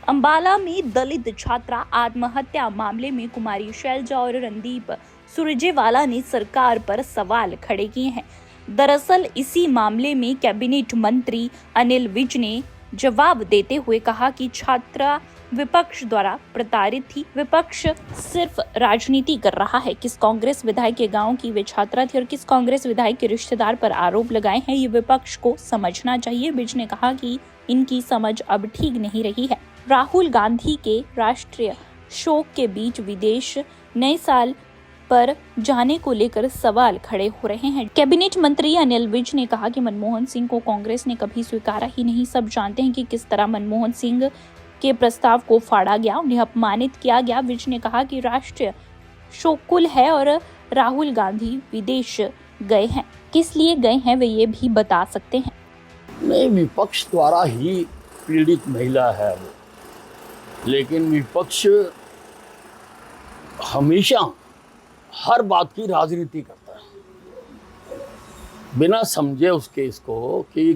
अंबाला में दलित छात्रा आत्महत्या मामले में कुमारी शैलजा और रणदीप सुरजेवाला ने सरकार पर सवाल खड़े किए हैं। दरअसल इसी मामले में कैबिनेट मंत्री अनिल विज ने जवाब देते हुए कहा कि छात्रा विपक्ष द्वारा प्रताड़ित थी। विपक्ष सिर्फ राजनीति कर रहा है। किस कांग्रेस विधायक के गांव की वे छात्रा थी और किस कांग्रेस विधायक के रिश्तेदार पर आरोप लगाए हैं, ये विपक्ष को समझना चाहिए। विज ने कहा कि इनकी समझ अब ठीक नहीं रही है। राहुल गांधी के राष्ट्रीय शोक के बीच विदेश नए साल पर जाने को लेकर सवाल खड़े हो रहे हैं। कैबिनेट मंत्री अनिल विज ने कहा कि मनमोहन सिंह को कांग्रेस ने कभी स्वीकारा ही नहीं। सब जानते हैं कि किस तरह मनमोहन सिंह के प्रस्ताव को फाड़ा गया, उन्हें अपमानित किया गया। विज ने कहा कि राष्ट्रीय शोकुल है और राहुल गांधी विदेश गए हैं। किस लिए गए हैं वे ये भी बता सकते हैं। नहीं, विपक्ष द्वारा ही पीड़ित महिला है वो, लेकिन विपक्ष हमेशा हर बात की राजनीति करता है, बिना समझे उस केस को कि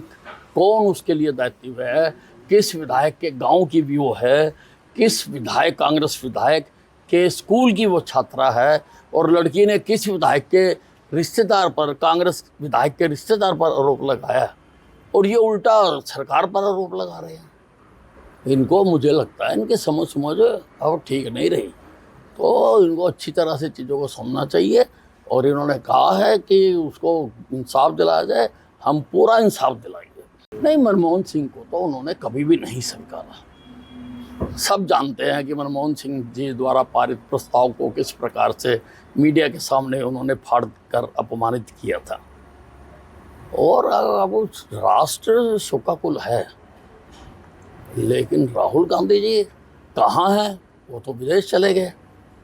कौन उसके लिए दायित्व है, किस विधायक के गांव की भी वो है, किस विधायक कांग्रेस विधायक के स्कूल की वो छात्रा है, और लड़की ने किस विधायक के रिश्तेदार पर, कांग्रेस विधायक के रिश्तेदार पर आरोप लगाया, और ये उल्टा सरकार पर आरोप लगा रहे हैं। इनको, मुझे लगता है इनके समझ अब ठीक नहीं रही, तो इनको अच्छी तरह से चीज़ों को समझना चाहिए। और इन्होंने कहा है कि उसको इंसाफ दिलाया जाए, हम पूरा इंसाफ दिलाएंगे। नहीं, मनमोहन सिंह को तो उन्होंने कभी भी नहीं स्वीकारा। सब जानते हैं कि मनमोहन सिंह जी द्वारा पारित प्रस्ताव को किस प्रकार से मीडिया के सामने उन्होंने फाड़ कर अपमानित किया था। और अब उस राष्ट्र शोकाकुल है, लेकिन राहुल गांधी जी कहाँ हैं? वो तो विदेश चले गए।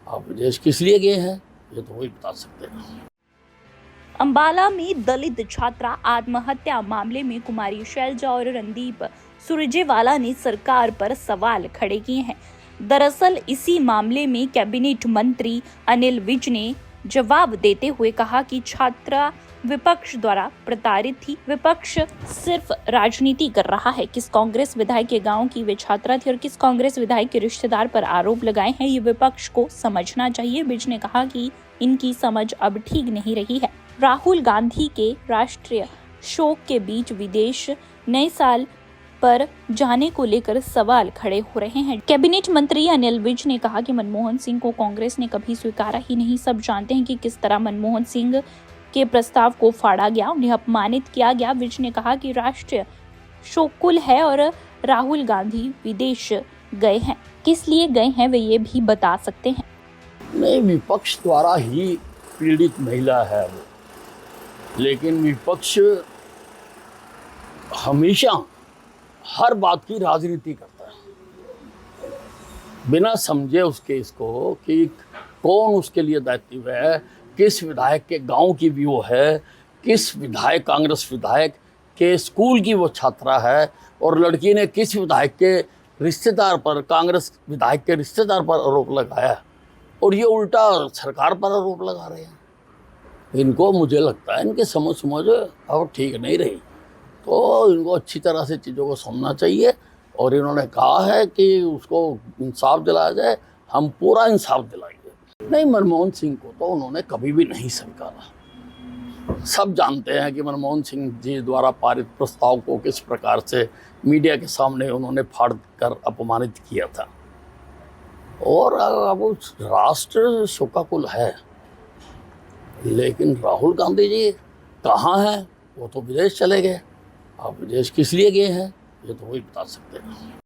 अब विदेश किस लिए गए हैं ये तो वही बता सकते हैं। अंबाला में दलित छात्रा आत्महत्या मामले में कुमारी शैलजा और रणदीप सुरजेवाला ने सरकार पर सवाल खड़े किए हैं। दरअसल इसी मामले में कैबिनेट मंत्री अनिल विज ने जवाब देते हुए कहा कि छात्रा विपक्ष द्वारा प्रताड़ित थी। विपक्ष सिर्फ राजनीति कर रहा है। किस कांग्रेस विधायक के गांव की वे छात्रा थी और किस कांग्रेस विधायक के रिश्तेदार पर आरोप लगाए हैं, ये विपक्ष को समझना चाहिए। विज ने कहा कि इनकी समझ अब ठीक नहीं रही है। राहुल गांधी के राष्ट्रीय शोक के बीच विदेश नए साल पर जाने को लेकर सवाल खड़े हो रहे हैं। कैबिनेट मंत्री अनिल विज ने कहा कि मनमोहन सिंह को कांग्रेस ने कभी स्वीकारा ही नहीं। सब जानते हैं कि किस तरह मनमोहन सिंह के प्रस्ताव को फाड़ा गया, उन्हें अपमानित किया गया। विज ने कहा कि राष्ट्रीय शोकुल है और राहुल गांधी विदेश गए हैं। किस लिए गए हैं वे ये भी बता सकते हैं। नहीं, विपक्ष द्वारा ही पीड़ित महिला है वो, लेकिन विपक्ष हमेशा हर बात की राजनीति करता है, बिना समझे उस केस को कि कौन उसके लिए दायित्व है, किस विधायक के गांव की भी वो है, किस विधायक कांग्रेस विधायक के स्कूल की वो छात्रा है, और लड़की ने किस विधायक के रिश्तेदार पर, कांग्रेस विधायक के रिश्तेदार पर आरोप लगाया, और ये उल्टा सरकार पर आरोप लगा रहे हैं। इनको, मुझे लगता है इनके समझ अब ठीक नहीं रही, तो इनको अच्छी तरह से चीज़ों को समझना चाहिए। और इन्होंने कहा है कि उसको इंसाफ दिलाया जाए, हम पूरा इंसाफ दिलाएंगे। नहीं, मनमोहन सिंह को तो उन्होंने कभी भी नहीं स्वीकारा। सब जानते हैं कि मनमोहन सिंह जी द्वारा पारित प्रस्ताव को किस प्रकार से मीडिया के सामने उन्होंने फाड़ कर अपमानित किया था। और अब उस राष्ट्र शोकाकुल है, लेकिन राहुल गांधी जी कहाँ हैं? वो तो विदेश चले गए। अब विदेश किस लिए गए हैं ये तो वही बता सकते हैं।